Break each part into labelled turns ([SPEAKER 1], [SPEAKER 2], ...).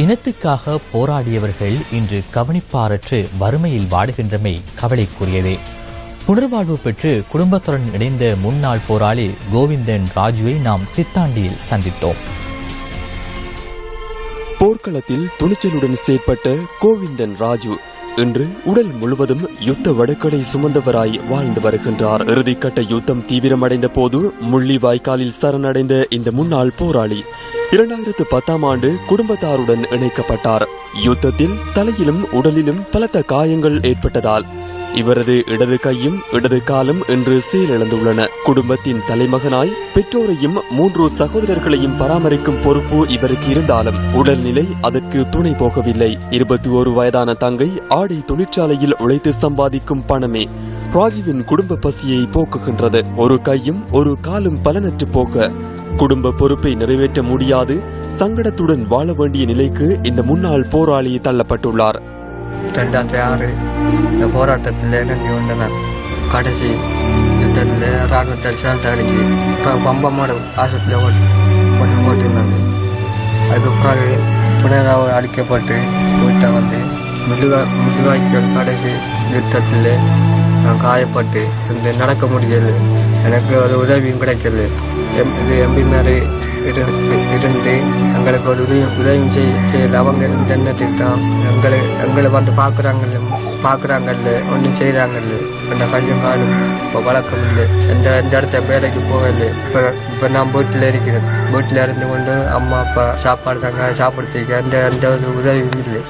[SPEAKER 1] இனத்துக்காக போராடியவர்கள் இன்று கவனிப்பாரற்று வறுமையில் வாடுகின்றமை கவலைக்குரியதே. புனர்வாழ்வு பெற்று குடும்பத்துடன் இணைந்த முன்னாள் போராளி கோவிந்தன் ராஜுவை நாம் சித்தாண்டியில் சந்தித்தோம்.
[SPEAKER 2] போர்க்களத்தில் துணிச்சலுடன் செயற்பட்ட கோவிந்தன் ராஜு இன்று உடல் முழுவதும் யுத்த வடுக்களை சுமந்தவராய் வாழ்ந்து வருகின்றார். இறுதிக்கட்ட யுத்தம் தீவிரமடைந்த போது முள்ளிவாய்க்காலில் சரணடைந்த இந்த முன்னாள் போராளி 2010ஆம் ஆண்டு குடும்பத்தாருடன் இணைக்கப்பட்டார். யுத்தத்தில் தலையிலும் உடலிலும் பலத்த காயங்கள் ஏற்பட்டதால் இவரது இடது கையும் இடது காலும் இன்று செயலிழந்துள்ளன. குடும்பத்தின் தலைமகனாய் பெற்றோரையும் 3 சகோதரர்களையும் பராமரிக்கும் பொறுப்பு இவருக்கு இருந்தாலும் உடல்நிலை அதற்கு துணை போகவில்லை. 21 வயதான தங்கை ஆடை தொழிற்சாலையில் உழைத்து சம்பாதிக்கும் பணமே ராஜுவின் குடும்ப பசியை போக்குகின்றது. ஒரு கையும் ஒரு காலும் பலனற்று போக குடும்ப பொறுப்பை நிறைவேற்ற முடியாது சங்கடத்துடன் வாழ வேண்டிய நிலைக்கு இந்த முன்னாள் போராளி தள்ளப்பட்டுள்ளார்.
[SPEAKER 3] 2006 இந்த போராட்டத்தில் நன்றி கொண்டனர். கடைசி யுத்தத்தில் ராணுவத்தில் சேர்ந்து பம்பமாடு ஆசத்தில் போட்டிருந்தாங்க. அதுக்கு பிறகு புனராக அடிக்கப்பட்டு வீட்டை வந்து முள்ளிவாய்க்கால் கடைசி யுத்தத்தில் நான் காயப்பட்டு நடக்க முடியல. எனக்கு ஒரு உதவியும் கிடைக்கல. எம்பி மாதிரி இருந்து எங்களுக்கு ஒரு உதவியும் செய்யல. அவங்க இந்த எண்ணத்துக்கு தான் எங்களை வந்து பார்க்குறாங்கல்ல ஒன்றும் செய்கிறாங்கல்ல. அந்த கையும் காலும் இப்போ வழக்கம் இல்லை. எந்த இடத்த வேலைக்கு போகல. இப்போ நான் வீட்டில் இருக்கிறேன். வீட்டில் இருந்து கொண்டு அம்மா அப்பா சாப்பாடு தாங்க சாப்பிடுறதுக்கு எந்த ஒரு உதவியும் இல்லை.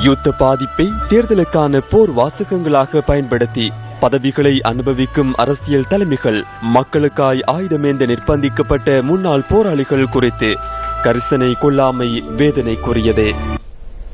[SPEAKER 2] யுத்த பாதிப்பை தேர்தலுக்கான போர் வாசகங்களாக பயன்படுத்தி பதவிகளை அனுபவிக்கும் அரசியல் தலைமைகள் மக்களுக்காய் ஆயுதமேந்த நிர்பந்திக்கப்பட்ட முன்னாள் போராளிகள் குறித்து கரிசனை கொள்ளாமை வேதனைக்குரியதே.